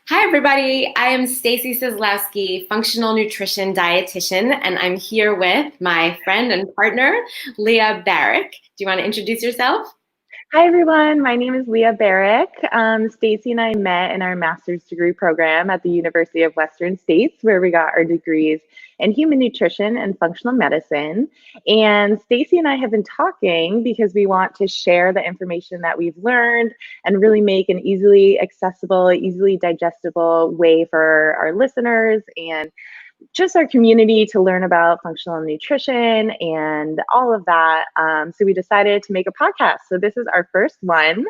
Hi, everybody. I am Stacy Sizlowski, functional nutrition dietitian, and I'm here with my friend and partner, Leah Barrick. Do you want to introduce yourself? Hi, everyone. My name is Leah Barrick. Stacy and I met in our master's degree program at the University of Western States, where we got our degrees in human nutrition and functional medicine. And Stacy and I have been talking because we want to share the information that we've learned and really make an easily accessible, easily digestible way for our listeners and just our community to learn about functional nutrition and all of that. So we decided to make a podcast. So this is our first one,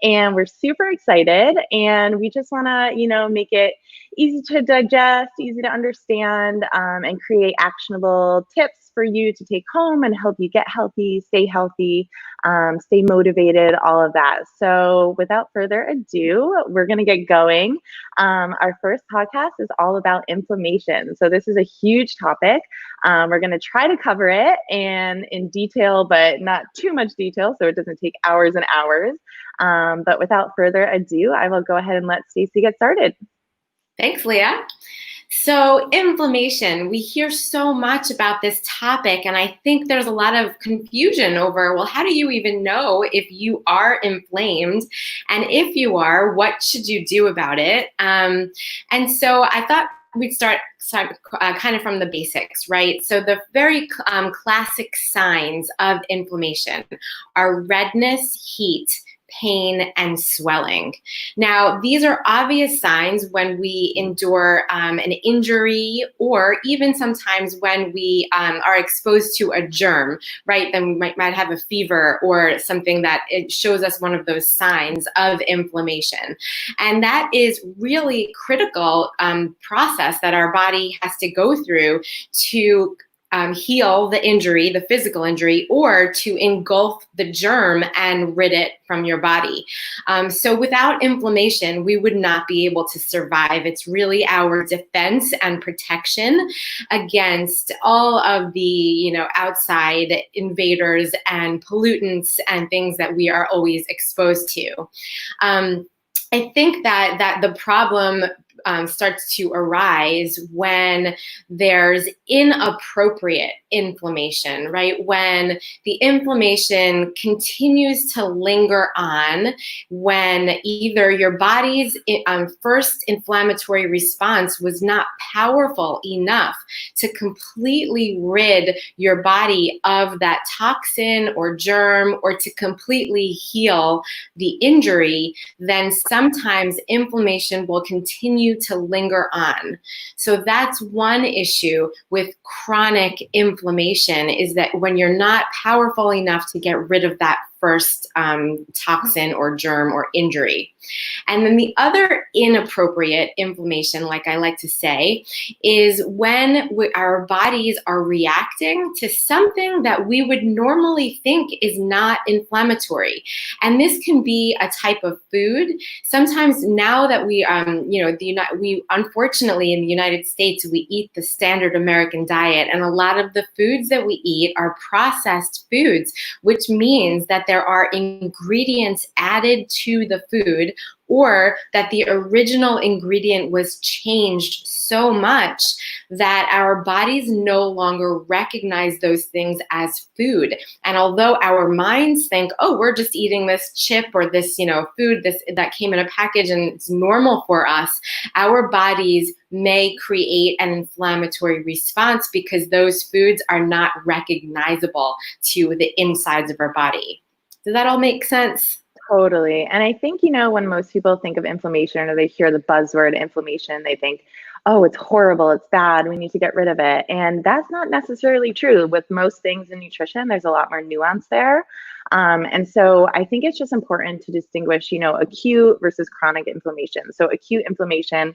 and we're super excited. And we just want to, make it easy to digest, easy to understand, and create actionable tips for you to take home and help you get healthy, stay motivated, all of that. So without further ado, we're going to get going. Our first podcast is all about inflammation. So this is a huge topic. We're going to try to cover it and in detail, but not too much detail, so it doesn't take hours and hours. But without further ado, I will go ahead and let Stacy get started. Thanks, Leah. So inflammation, we hear so much about this topic, and I think there's a lot of confusion over, well, how do you even know if you are inflamed? And if you are, what should you do about it? And so I thought we'd start kind of from the basics, right? So the very classic signs of inflammation are redness, heat, pain, and swelling. Now, these are obvious signs when we endure an injury, or even sometimes when we are exposed to a germ, right? Then we might have a fever or something that it shows us one of those signs of inflammation. And that is really critical process that our body has to go through to heal the injury, the physical injury, or to engulf the germ and rid it from your body. So without inflammation, we would not be able to survive. It's really our defense and protection against all of the, outside invaders and pollutants and things that we are always exposed to. I think that the problem starts to arise when there's inappropriate inflammation, right? When the inflammation continues to linger on, when either your body's first inflammatory response was not powerful enough to completely rid your body of that toxin or germ, or to completely heal the injury, then sometimes inflammation will continue to linger on. So that's one issue with chronic inflammation, is that when you're not powerful enough to get rid of that first toxin or germ or injury. And then the other inappropriate inflammation, like I like to say, is when our bodies are reacting to something that we would normally think is not inflammatory. And this can be a type of food. Sometimes now that we unfortunately in the United States, we eat the standard American diet, and a lot of the foods that we eat are processed foods, which means that there are ingredients added to the food, or that the original ingredient was changed so much that our bodies no longer recognize those things as food. And although our minds think, oh, we're just eating this chip or this, food that came in a package and it's normal for us, our bodies may create an inflammatory response because those foods are not recognizable to the insides of our body. Does that all make sense? Totally. And I think, when most people think of inflammation or they hear the buzzword inflammation, they think, oh, it's horrible, it's bad, we need to get rid of it. And that's not necessarily true. With most things in nutrition, there's a lot more nuance there. And so I think it's just important to distinguish, acute versus chronic inflammation. So acute inflammation,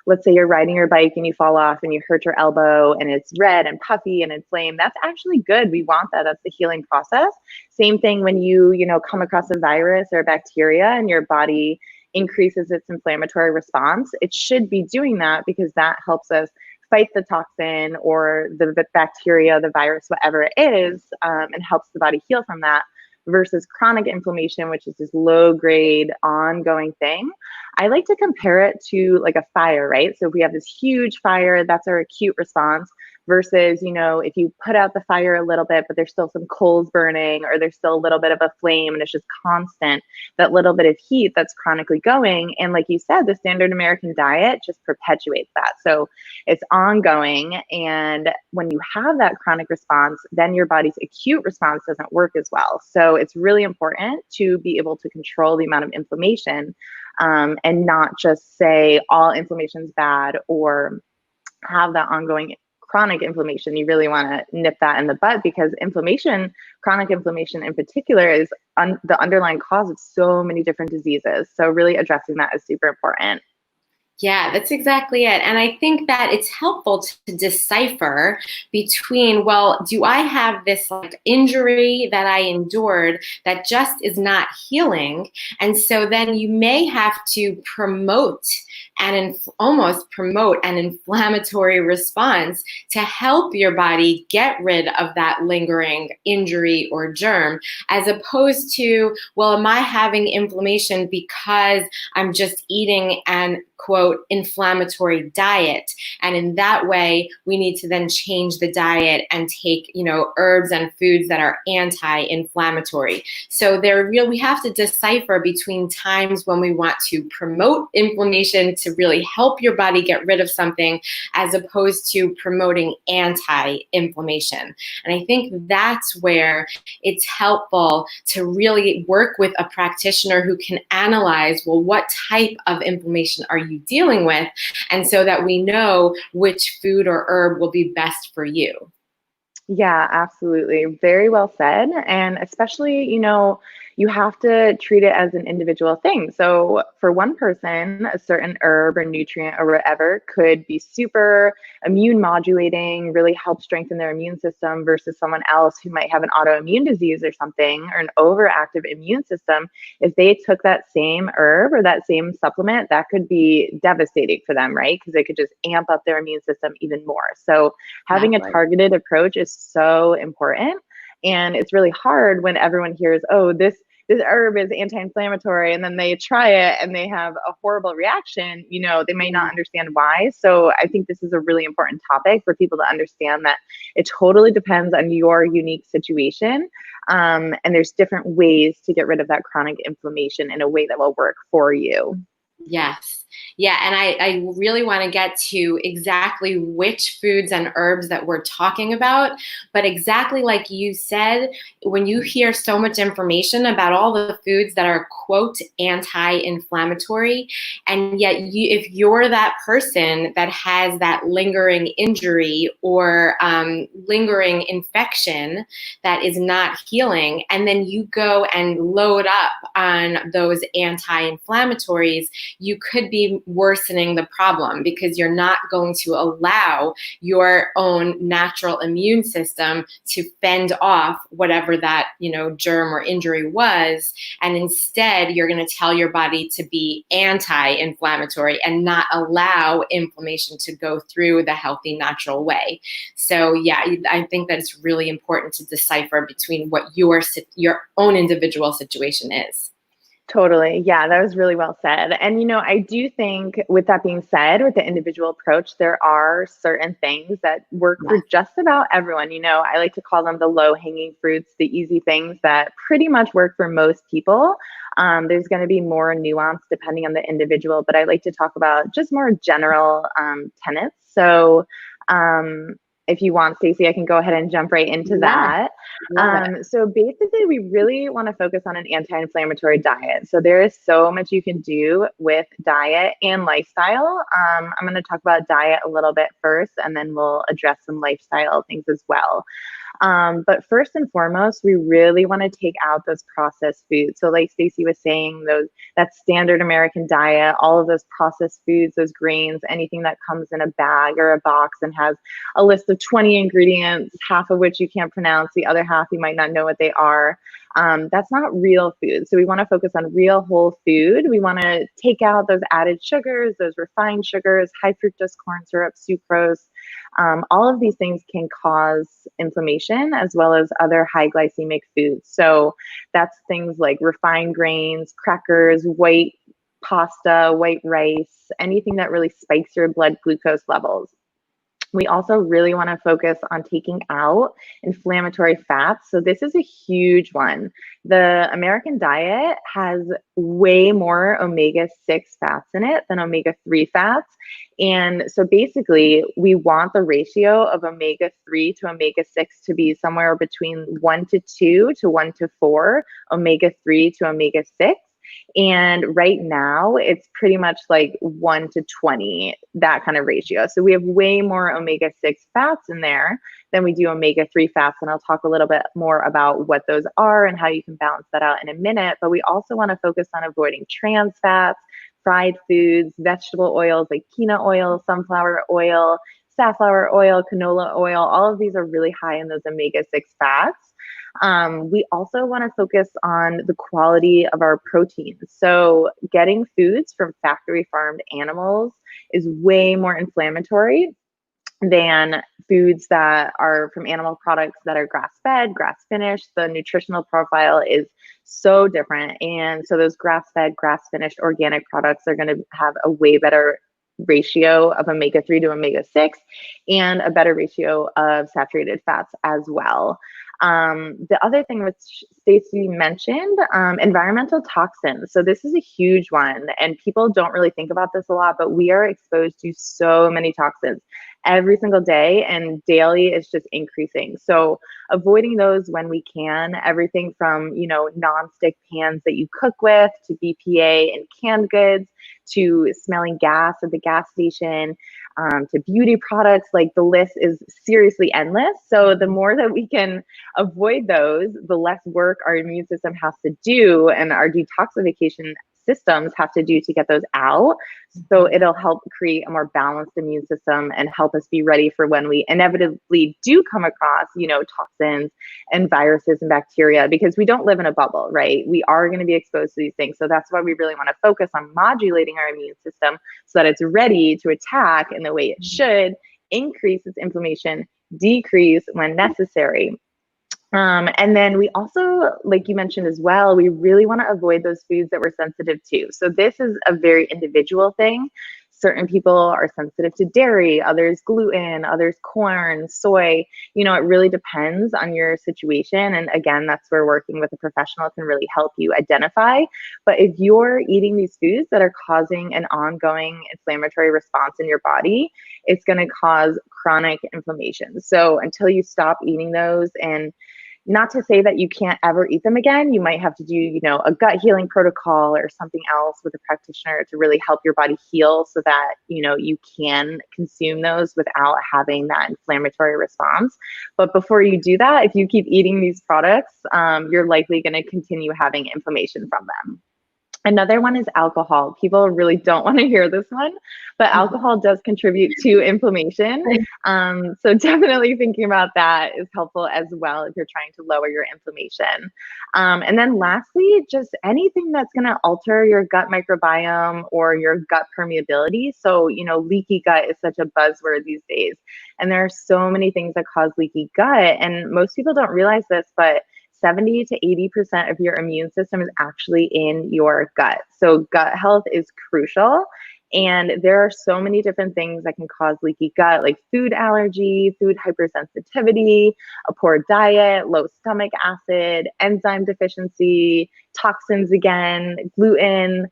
let's say you're riding your bike and you fall off and you hurt your elbow and it's red and puffy and inflamed. That's actually good. We want that. That's the healing process. Same thing when you come across a virus or a bacteria and your body increases its inflammatory response. It should be doing that because that helps us fight the toxin or the bacteria, the virus, whatever it is, and helps the body heal from that. versus chronic inflammation, which is this low grade ongoing thing, I like to compare it to like a fire, right? So if we have this huge fire, that's our acute response versus, if you put out the fire a little bit, but there's still some coals burning or there's still a little bit of a flame and it's just constant, that little bit of heat that's chronically going. And like you said, the standard American diet just perpetuates that. So it's ongoing. And when you have that chronic response, then your body's acute response doesn't work as well. So it's really important to be able to control the amount of inflammation, and not just say all inflammation is bad or have that ongoing chronic inflammation. You really want to nip that in the bud because inflammation, chronic inflammation in particular, is the underlying cause of so many different diseases. So really addressing that is super important. Yeah, that's exactly it. And I think that it's helpful to decipher between, well, do I have this like injury that I endured that just is not healing? And so then you may have to promote and almost promote an inflammatory response to help your body get rid of that lingering injury or germ, as opposed to, well, am I having inflammation because I'm just eating an quote inflammatory diet, and in that way we need to then change the diet and take herbs and foods that are anti-inflammatory. So we have to decipher between times when we want to promote inflammation to really help your body get rid of something, as opposed to promoting anti-inflammation. And I think that's where it's helpful to really work with a practitioner who can analyze, well, what type of inflammation are you dealing with? And so that we know which food or herb will be best for you. Yeah, absolutely. Very well said. And especially, you have to treat it as an individual thing. So for one person, a certain herb or nutrient or whatever could be super immune modulating, really help strengthen their immune system versus someone else who might have an autoimmune disease or something or an overactive immune system. If they took that same herb or that same supplement, that could be devastating for them, right? Because they could just amp up their immune system even more. So having a Exactly. targeted approach is so important. And it's really hard when everyone hears, oh, this herb is anti-inflammatory, and then they try it and they have a horrible reaction. They may not understand why. So I think this is a really important topic for people to understand that it totally depends on your unique situation. And there's different ways to get rid of that chronic inflammation in a way that will work for you. Yes. Yeah. And I really want to get to exactly which foods and herbs that we're talking about. But exactly like you said, when you hear so much information about all the foods that are, quote, anti-inflammatory, and yet if you're that person that has that lingering injury or lingering infection that is not healing, and then you go and load up on those anti-inflammatories, you could be worsening the problem because you're not going to allow your own natural immune system to fend off whatever that, germ or injury was. And instead, you're going to tell your body to be anti-inflammatory and not allow inflammation to go through the healthy, natural way. So yeah, I think that it's really important to decipher between what your own individual situation is. Totally. Yeah, that was really well said. And, I do think with that being said, with the individual approach, there are certain things that work for Yeah. just about everyone. I like to call them the low hanging fruits, the easy things that pretty much work for most people. There's going to be more nuance depending on the individual, but I like to talk about just more general tenets. So, if you want, Stacey, I can go ahead and jump right into Yeah. that. Love it. So basically, we really want to focus on an anti-inflammatory diet. So there is so much you can do with diet and lifestyle. I'm going to talk about diet a little bit first, and then we'll address some lifestyle things as well. But first and foremost, we really want to take out those processed foods. So like Stacy was saying, that standard American diet, all of those processed foods, those grains, anything that comes in a bag or a box and has a list of 20 ingredients, half of which you can't pronounce, the other half you might not know what they are. That's not real food. So we want to focus on real whole food. We want to take out those added sugars, those refined sugars, high fructose corn syrup, sucrose, All of these things can cause inflammation as well as other high glycemic foods. So that's things like refined grains, crackers, white pasta, white rice, anything that really spikes your blood glucose levels. We also really want to focus on taking out inflammatory fats. So this is a huge one. The American diet has way more omega-6 fats in it than omega-3 fats. And so basically, we want the ratio of omega-3 to omega-6 to be somewhere between 1 to 2 to 1 to 4 omega-3 to omega-6. And right now, it's pretty much like 1 to 20, that kind of ratio. So we have way more omega-6 fats in there than we do omega-3 fats. And I'll talk a little bit more about what those are and how you can balance that out in a minute. But we also want to focus on avoiding trans fats, fried foods, vegetable oils like peanut oil, sunflower oil, safflower oil, canola oil. All of these are really high in those omega-6 fats. We also want to focus on the quality of our proteins. So getting foods from factory farmed animals is way more inflammatory than foods that are from animal products that are grass-fed, grass-finished. The nutritional profile is so different. And so those grass-fed, grass-finished organic products are going to have a way better ratio of omega-3 to omega-6 and a better ratio of saturated fats as well. The other thing which Stacy mentioned, environmental toxins. So this is a huge one, and people don't really think about this a lot, but we are exposed to so many toxins every single day, and daily is just increasing. So avoiding those when we can, everything from, non-stick pans that you cook with to BPA and canned goods to smelling gas at the gas station, to beauty products, like the list is seriously endless. So the more that we can avoid those, the less work our immune system has to do and our detoxification systems have to do to get those out. So it'll help create a more balanced immune system and help us be ready for when we inevitably do come across, toxins and viruses and bacteria, because we don't live in a bubble, right? We are going to be exposed to these things. So that's why we really want to focus on modulating our immune system so that it's ready to attack in the way it should, increase its inflammation, decrease when necessary. And then we also, like you mentioned as well, we really want to avoid those foods that we're sensitive to. So this is a very individual thing. Certain people are sensitive to dairy, others gluten, others corn, soy. It really depends on your situation. And again, that's where working with a professional can really help you identify. But if you're eating these foods that are causing an ongoing inflammatory response in your body, it's going to cause chronic inflammation. So until you stop eating those, and not to say that you can't ever eat them again. You might have to do, a gut healing protocol or something else with a practitioner to really help your body heal so that, you can consume those without having that inflammatory response. But before you do that, if you keep eating these products, you're likely going to continue having inflammation from them. Another one is alcohol. People really don't want to hear this one, but alcohol does contribute to inflammation. So definitely thinking about that is helpful as well if you're trying to lower your inflammation. And then lastly, just anything that's going to alter your gut microbiome or your gut permeability. So, leaky gut is such a buzzword these days. And there are so many things that cause leaky gut. And most people don't realize this, but 70 to 80% of your immune system is actually in your gut. So gut health is crucial. And there are so many different things that can cause leaky gut, like food allergy, food hypersensitivity, a poor diet, low stomach acid, enzyme deficiency, toxins again, gluten,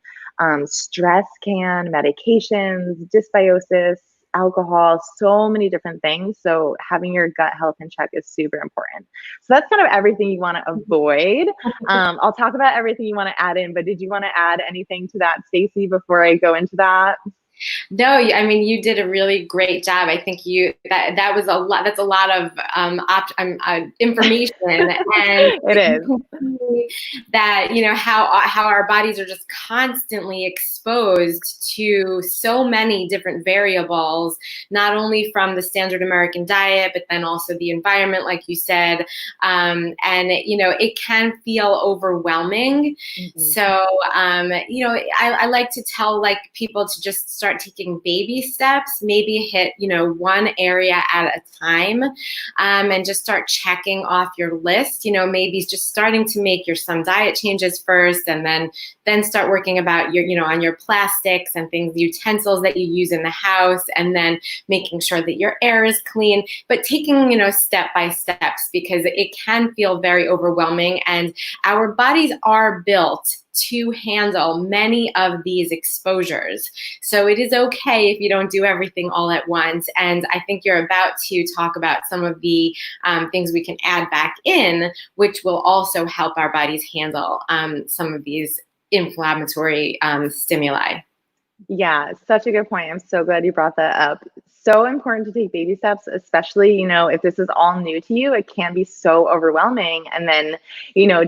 stress medications, dysbiosis, alcohol, so many different things. So having your gut health in check is super important. So that's kind of everything you want to avoid. I'll talk about everything you want to add in, but did you want to add anything to that, Stacy, before I go into that? No, I mean, you did a really great job. I think that was a lot. That's a lot of information, and It is. that how our bodies are just constantly exposed to so many different variables, not only from the standard American diet, but then also the environment, like you said, and it can feel overwhelming. Mm-hmm. So I like to tell people to just start taking baby steps, maybe hit, one area at a time, and just start checking off your list. Maybe just starting to make some diet changes first, and then start working about on your plastics and things, utensils that you use in the house, and then making sure that your air is clean, but taking, step by steps, because it can feel very overwhelming, and our bodies are built to handle many of these exposures. So it is okay if you don't do everything all at once. And I think you're about to talk about some of the things we can add back in, which will also help our bodies handle some of these inflammatory stimuli. Yeah, such a good point. I'm so glad you brought that up. So important to take baby steps, especially, if this is all new to you, it can be so overwhelming. And then,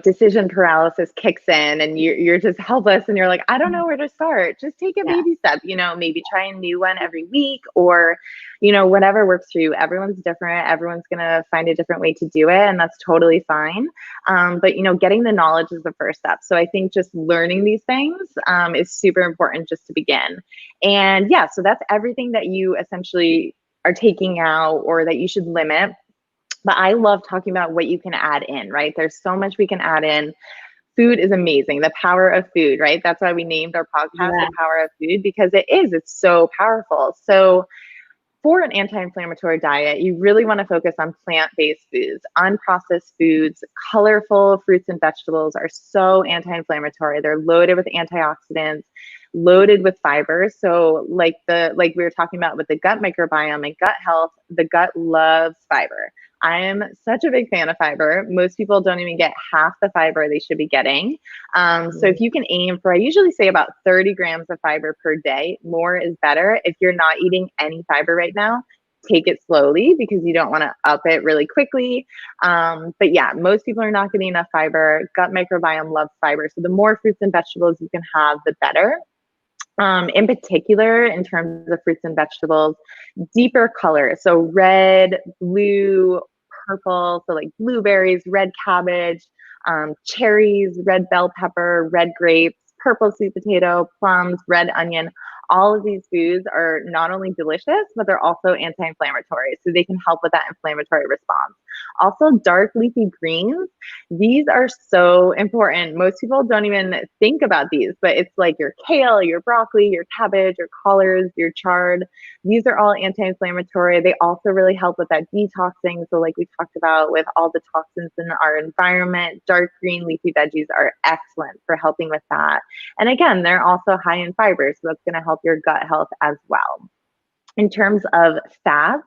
decision paralysis kicks in and you're just helpless and you're like, I don't know where to start. Just take a baby step, maybe try a new one every week, or, whatever works for you. Everyone's different. Everyone's going to find a different way to do it. And that's totally fine. But, getting the knowledge is the first step. So I think just learning these things is super important just to begin. And yeah, so that's everything that you essentially are taking out or that you should limit. But I love talking about what you can add in, right? There's so much we can add in. Food is amazing. The power of food, right? That's why we named our podcast The Power of Food, because it's so powerful. So for an anti-inflammatory diet, you really want to focus on plant-based foods. Unprocessed foods, colorful fruits and vegetables are so anti-inflammatory. They're loaded with antioxidants, loaded with fiber. So like we were talking about with the gut microbiome and gut health, the gut loves fiber. I am such a big fan of fiber. Most people don't even get half the fiber they should be getting. So if you can aim for, I usually say about 30 grams of fiber per day, more is better. If you're not eating any fiber right now, take it slowly because you don't want to up it really quickly. But yeah, most people are not getting enough fiber. Gut microbiome loves fiber. So the more fruits and vegetables you can have, the better. In particular, in terms of fruits and vegetables, deeper color. So red, blue, purple. So like blueberries, red cabbage, cherries, red bell pepper, red grapes, purple sweet potato, plums, red onion. All of these foods are not only delicious, but they're also anti-inflammatory. So they can help with that inflammatory response. Also, dark leafy greens. These are so important. Most people don't even think about these, but it's like your kale, your broccoli, your cabbage, your collards, your chard. These are all anti-inflammatory. They also really help with that detoxing. So like we talked about with all the toxins in our environment, dark green leafy veggies are excellent for helping with that. And again, they're also high in fiber, so that's going to help your gut health as well. In terms of fats,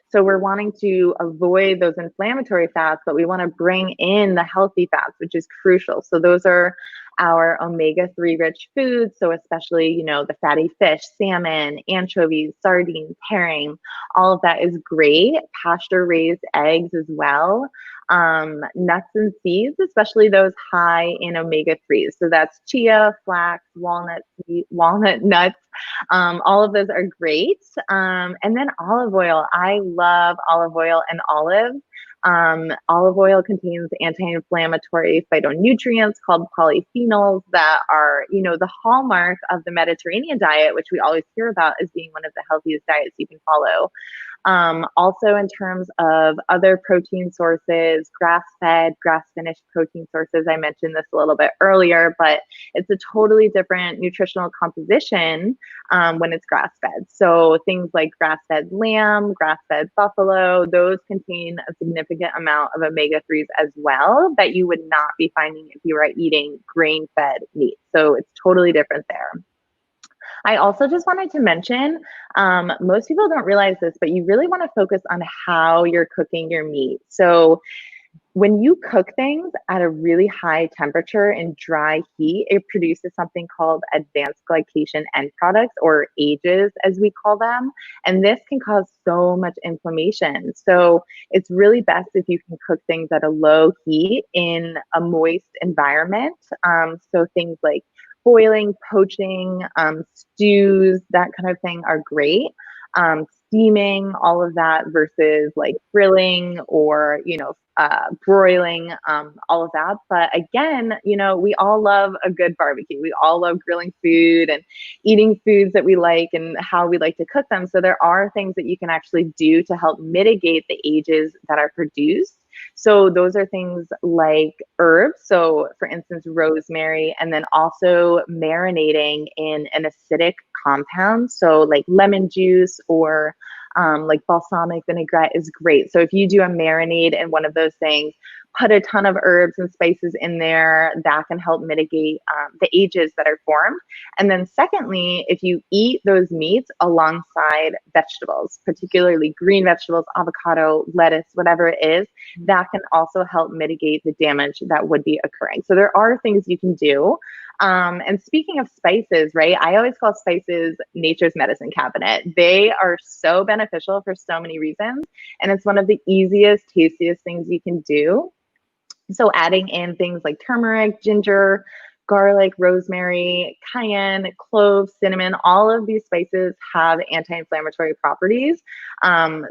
so we're wanting to avoid those inflammatory fats, but we want to bring in the healthy fats, which is crucial. So those are our omega-3 rich foods. So especially, the fatty fish, salmon, anchovies, sardines, herring, all of that is great. Pasture raised eggs as well. Nuts and seeds, especially those high in omega-3s. So that's chia, flax, walnut nuts. All of those are great. And then olive oil. I love olive oil and olives. Olive oil contains anti-inflammatory phytonutrients called polyphenols that are, the hallmark of the Mediterranean diet, which we always hear about as being one of the healthiest diets you can follow. Also in terms of other protein sources, grass-fed, grass-finished protein sources. I mentioned this a little bit earlier, but it's a totally different nutritional composition when it's grass-fed. So things like grass-fed lamb, grass-fed buffalo, those contain a significant amount of omega-3s as well that you would not be finding if you were eating grain-fed meat. So it's totally different there. I also just wanted to mention, most people don't realize this, but you really want to focus on how you're cooking your meat. So when you cook things at a really high temperature and dry heat, it produces something called advanced glycation end products, or AGEs as we call them. And this can cause so much inflammation. So it's really best if you can cook things at a low heat in a moist environment. So things like boiling, poaching, stews, that kind of thing are great. steaming, all of that versus like grilling or, broiling, all of that. But again, we all love a good barbecue. We all love grilling food and eating foods that we like and how we like to cook them. So there are things that you can actually do to help mitigate the ages that are produced. So those are things like herbs. So for instance, rosemary, and then also marinating in an acidic compound. So like lemon juice or like balsamic vinaigrette is great. So if you do a marinade in one of those things, put a ton of herbs and spices in there, that can help mitigate the ages that are formed. And then secondly, if you eat those meats alongside vegetables, particularly green vegetables, avocado, lettuce, whatever it is, that can also help mitigate the damage that would be occurring. So there are things you can do. And speaking of spices, right? I always call spices nature's medicine cabinet. They are so beneficial for so many reasons. And it's one of the easiest, tastiest things you can do. So adding in things like turmeric, ginger, garlic, rosemary, cayenne, cloves, cinnamon, all of these spices have anti-inflammatory properties.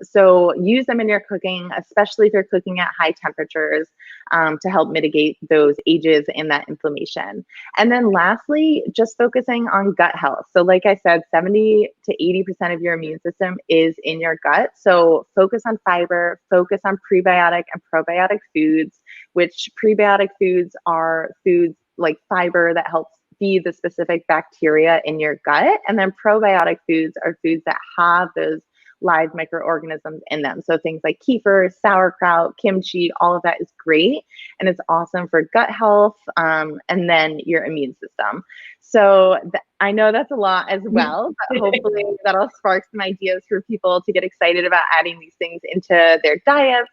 So use them in your cooking, especially if you're cooking at high temperatures, to help mitigate those ages and that inflammation. And then lastly, just focusing on gut health. So like I said, 70 to 80% of your immune system is in your gut. So focus on fiber, focus on prebiotic and probiotic foods, which prebiotic foods are foods like fiber that helps feed the specific bacteria in your gut. And then probiotic foods are foods that have those live microorganisms in them. So things like kefir, sauerkraut, kimchi, all of that is great. And it's awesome for gut health, and then your immune system. So I know that's a lot as well, but hopefully that'll spark some ideas for people to get excited about adding these things into their diets.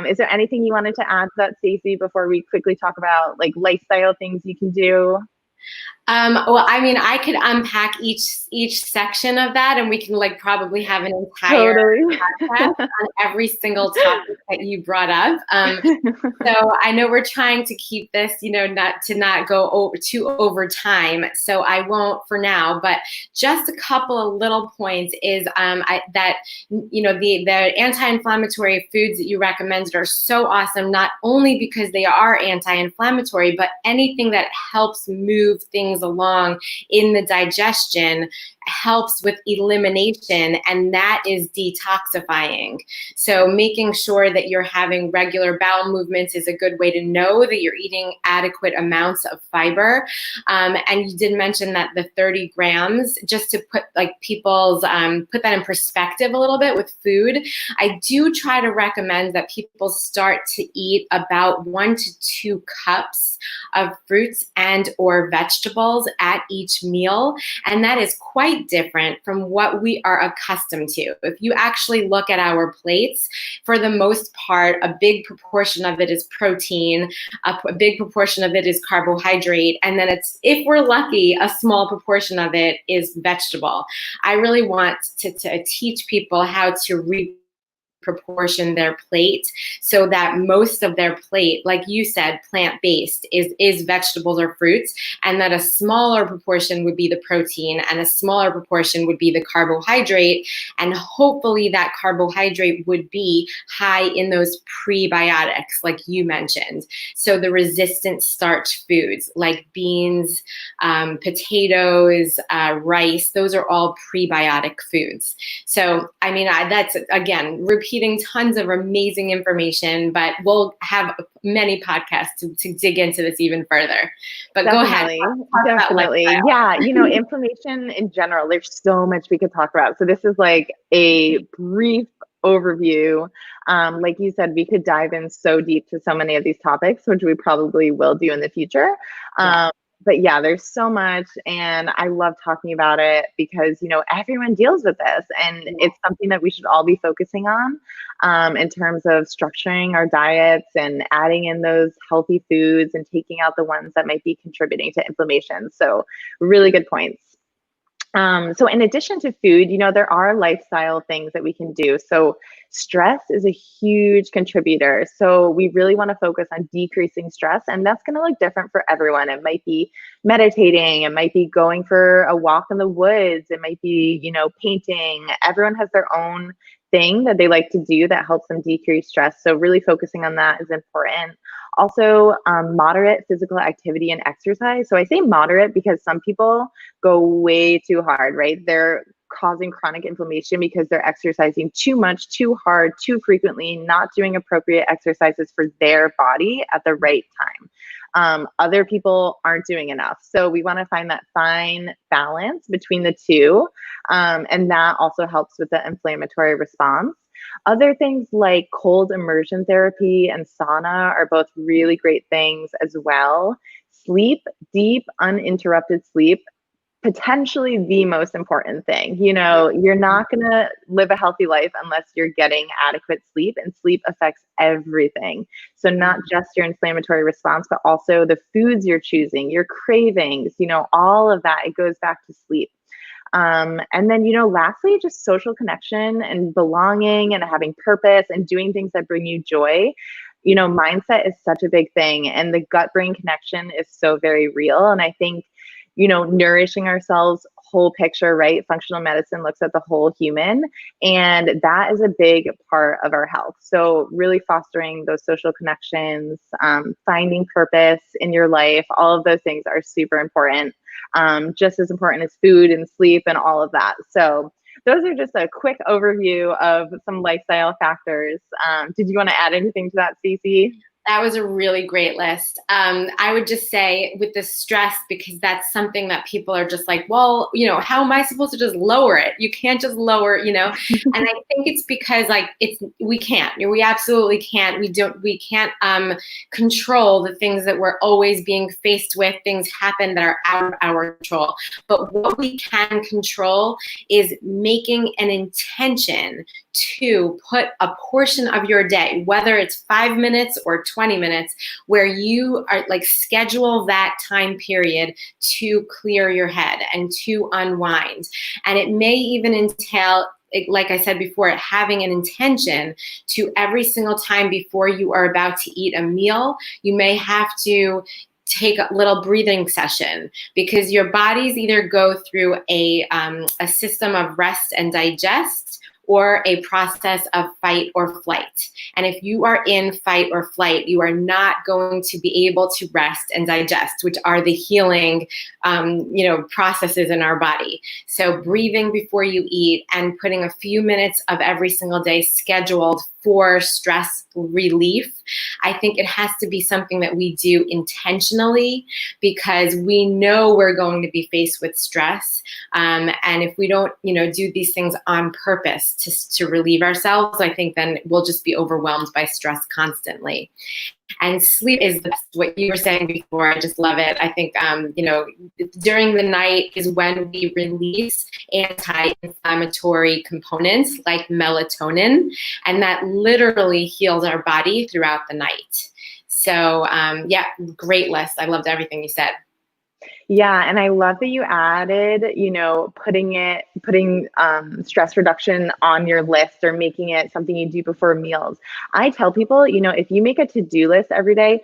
Is there anything you wanted to add to that, Stacey, before we quickly talk about like lifestyle things you can do? Well, I mean, I could unpack each section of that, and we can like probably have an entire Totally. podcast on every single topic that you brought up. So I know we're trying to keep this, not go over time. So I won't for now, but just a couple of little points is the anti-inflammatory foods that you recommended are so awesome, not only because they are anti-inflammatory, but anything that helps move things along in the digestion helps with elimination, and that is detoxifying. So making sure that you're having regular bowel movements is a good way to know that you're eating adequate amounts of fiber. And you did mention that the 30 grams, just to put put that in perspective a little bit with food. I do try to recommend that people start to eat about 1 to 2 cups of fruits and or vegetables at each meal. And that is quite different from what we are accustomed to. If you actually look at our plates, for the most part, a big proportion of it is protein, a big proportion of it is carbohydrate, and then if we're lucky, a small proportion of it is vegetable. I really want to teach people how to proportion their plate so that most of their plate, like you said, plant-based is vegetables or fruits, and that a smaller proportion would be the protein and a smaller proportion would be the carbohydrate, and hopefully that carbohydrate would be high in those prebiotics like you mentioned. So the resistant starch foods like beans, potatoes, rice, those are all prebiotic foods. So I mean, that's again repeating tons of amazing information, but we'll have many podcasts to dig into this even further. But Definitely, go ahead. definitely. Yeah, inflammation in general, there's so much we could talk about. So this is like a brief overview. Like you said, we could dive in so deep to so many of these topics, which we probably will do in the future. Yeah. But yeah, there's so much, and I love talking about it because, everyone deals with this, and it's something that we should all be focusing on, in terms of structuring our diets and adding in those healthy foods and taking out the ones that might be contributing to inflammation. So really good points. So in addition to food, there are lifestyle things that we can do. So stress is a huge contributor. So we really want to focus on decreasing stress, and that's going to look different for everyone. It might be meditating, it might be going for a walk in the woods, it might be, painting. Everyone has their own thing that they like to do that helps them decrease stress. So really focusing on that is important. Also, moderate physical activity and exercise. So I say moderate because some people go way too hard, right? They're causing chronic inflammation because they're exercising too much, too hard, too frequently, not doing appropriate exercises for their body at the right time. Other people aren't doing enough. So we want to find that fine balance between the two. And that also helps with the inflammatory response. Other things like cold immersion therapy and sauna are both really great things as well. Sleep, deep, uninterrupted sleep, potentially the most important thing. You're not going to live a healthy life unless you're getting adequate sleep, and sleep affects everything. So not just your inflammatory response, but also the foods you're choosing, your cravings, all of that, it goes back to sleep. And then, lastly, just social connection and belonging and having purpose and doing things that bring you joy. Mindset is such a big thing, and the gut brain connection is so very real. And I think, nourishing ourselves whole picture, right? Functional medicine looks at the whole human, and that is a big part of our health. So really fostering those social connections, finding purpose in your life, all of those things are super important, just as important as food and sleep and all of that. So those are just a quick overview of some lifestyle factors. Did you want to add anything to that, Stacey? That was a really great list. I would just say with the stress, because that's something that people are just like, well, how am I supposed to just lower it? You can't just lower, And I think it's because we can't, we absolutely can't. We can't control the things that we're always being faced with. Things happen that are out of our control. But what we can control is making an intention to put a portion of your day, whether it's 5 minutes or 20 minutes, where you are schedule that time period to clear your head and to unwind. And it may even entail, like I said before, having an intention to every single time before you are about to eat a meal, you may have to take a little breathing session, because your bodies either go through a system of rest and digest, or a process of fight or flight. And if you are in fight or flight, you are not going to be able to rest and digest, which are the healing, processes in our body. So breathing before you eat and putting a few minutes of every single day scheduled for stress relief. I think it has to be something that we do intentionally, because we know we're going to be faced with stress. And if we don't, do these things on purpose to relieve ourselves, I think then we'll just be overwhelmed by stress constantly. And sleep is what you were saying before. I just love it. I think, during the night is when we release anti-inflammatory components like melatonin, and that literally heals our body throughout the night. So, great list. I loved everything you said. Yeah, and I love that you added, putting stress reduction on your list, or making it something you do before meals. I tell people, if you make a to-do list every day,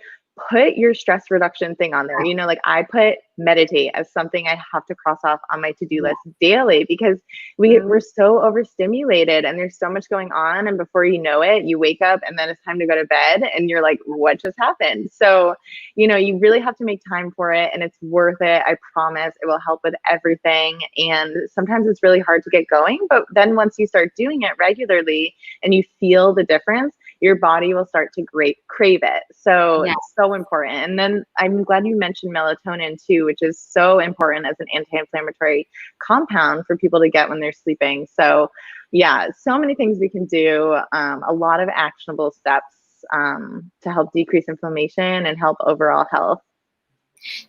put your stress reduction thing on there. I put meditate as something I have to cross off on my to-do list daily, because we're so overstimulated and there's so much going on. And before you know it, you wake up and then it's time to go to bed and you're like, what just happened? So, you really have to make time for it, and it's worth it. I promise it will help with everything. And sometimes it's really hard to get going, but then once you start doing it regularly and you feel the difference, your body will start to crave it. So it's so important. And then I'm glad you mentioned melatonin too, which is so important as an anti-inflammatory compound for people to get when they're sleeping. So yeah, so many things we can do, a lot of actionable steps to help decrease inflammation and help overall health.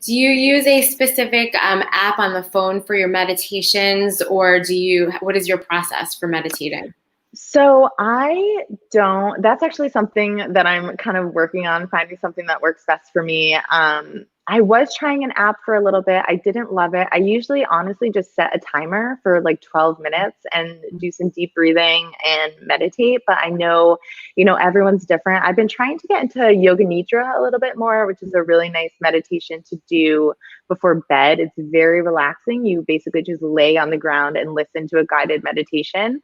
Do you use a specific app on the phone for your meditations, or what is your process for meditating? So I don't, that's actually something that I'm kind of working on, finding something that works best for me. I was trying an app for a little bit. I didn't love it. I usually honestly just set a timer for like 12 minutes and do some deep breathing and meditate. But I know, everyone's different. I've been trying to get into Yoga Nidra a little bit more, which is a really nice meditation to do before bed. It's very relaxing. You basically just lay on the ground and listen to a guided meditation.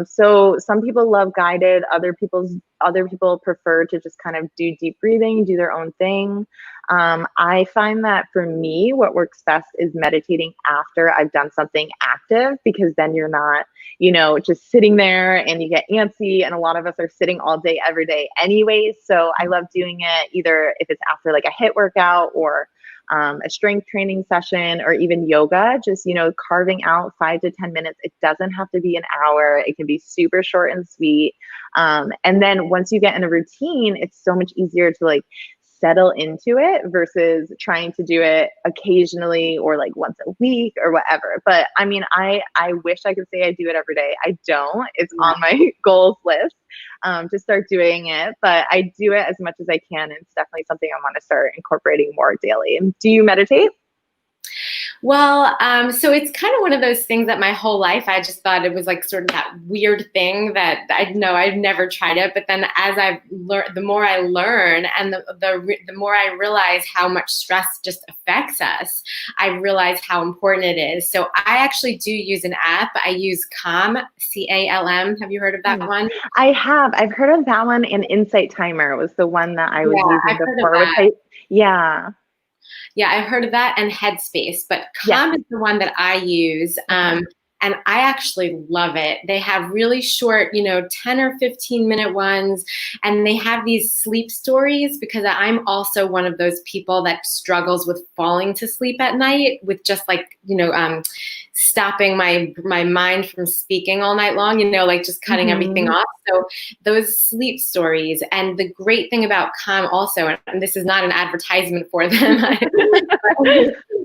So some people love guided, other people prefer to just kind of do deep breathing, do their own thing. I find that for me, what works best is meditating after I've done something active, because then you're not, just sitting there and you get antsy. And a lot of us are sitting all day, every day anyways. So I love doing it either if it's after like a HIIT workout or a strength training session, or even yoga, just, carving out 5 to 10 minutes. It doesn't have to be an hour. It can be super short and sweet. And then once you get in a routine, it's so much easier to like settle into it versus trying to do it occasionally or like once a week or whatever. But I mean, I wish I could say I do it every day. I don't. It's on my goals list to start doing it, but I do it as much as I can. And it's definitely something I want to start incorporating more daily. And do you meditate? Well, so it's kind of one of those things that my whole life I just thought it was like sort of that weird thing that I'd never tried it. But then as I've learned, the more I learn, and the more I realize how much stress just affects us, I realize how important it is. So I actually do use an app. I use Calm, CALM. Have you heard of that one? I have. I've heard of that one. And Insight Timer was the one that I was using before. Yeah, I've heard of that, and Headspace, but Calm is the one that I use. And I actually love it. They have really short, 10 or 15 minute ones. And they have these sleep stories, because I'm also one of those people that struggles with falling to sleep at night with just like, stopping my mind from speaking all night long, like just cutting everything off. So those sleep stories, and the great thing about Calm also, and this is not an advertisement for them,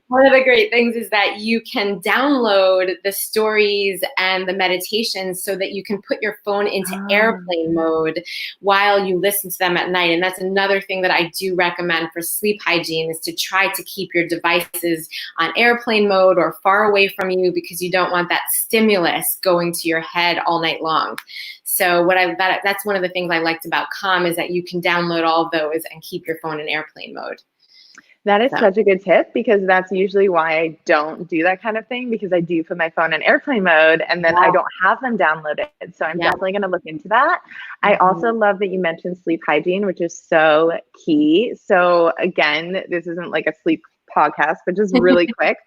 one of the great things is that you can download the stories and the meditations so that you can put your phone into airplane mode while you listen to them at night. And that's another thing that I do recommend for sleep hygiene, is to try to keep your devices on airplane mode or far away from you, because you don't want that stimulus going to your head all night long. So that's one of the things I liked about Calm, is that you can download all of those and keep your phone in airplane mode. That is such a good tip, because that's usually why I don't do that kind of thing, because I do put my phone in airplane mode and then I don't have them downloaded. So I'm definitely going to look into that. I also love that you mentioned sleep hygiene, which is so key. So again, this isn't like a sleep podcast, but just really quick,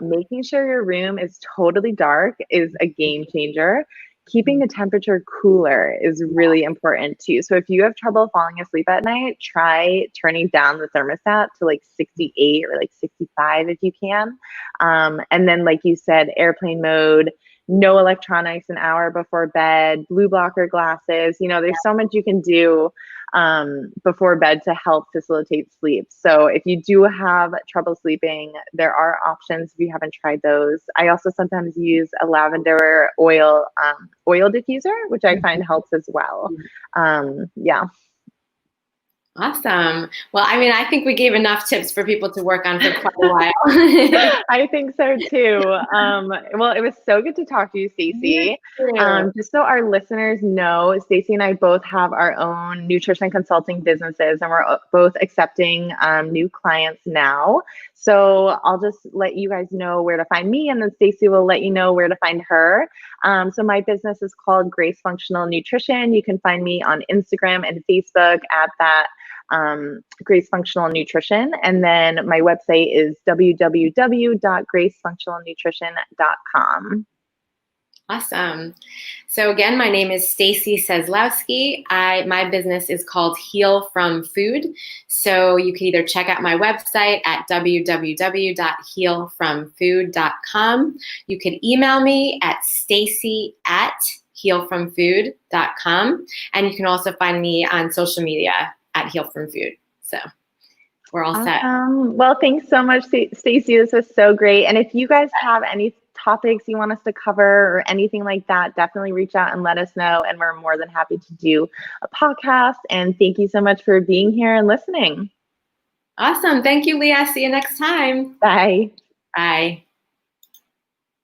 making sure your room is totally dark is a game changer. Keeping the temperature cooler is really important too. So if you have trouble falling asleep at night, try turning down the thermostat to like 68 or like 65 if you can. And then, like you said, airplane mode, no electronics an hour before bed, blue blocker glasses. There's so much you can do before bed to help facilitate sleep. So if you do have trouble sleeping, there are options if you haven't tried those. I also sometimes use a lavender oil diffuser, which I find helps as well. Awesome. Well, I mean, I think we gave enough tips for people to work on for quite a while. I think so too. Well, it was so good to talk to you, Stacy. Just so our listeners know, Stacy and I both have our own nutrition consulting businesses, and we're both accepting new clients now. So I'll just let you guys know where to find me, and then Stacy will let you know where to find her. So my business is called Grace Functional Nutrition. You can find me on Instagram and Facebook at that Grace Functional Nutrition. And then my website is www.gracefunctionalnutrition.com. Awesome. So again, my name is Stacy Seslowski. My business is called Heal From Food. So you can either check out my website at www.healfromfood.com. You can email me at stacy@healfromfood.com. And you can also find me on social media at Heal From Food. So we're all set. Well, thanks so much, Stacy. This was so great. And if you guys have any topics you want us to cover or anything like that, definitely reach out and let us know. And we're more than happy to do a podcast. And thank you so much for being here and listening. Awesome. Thank you, Leah. See you next time. Bye. Bye.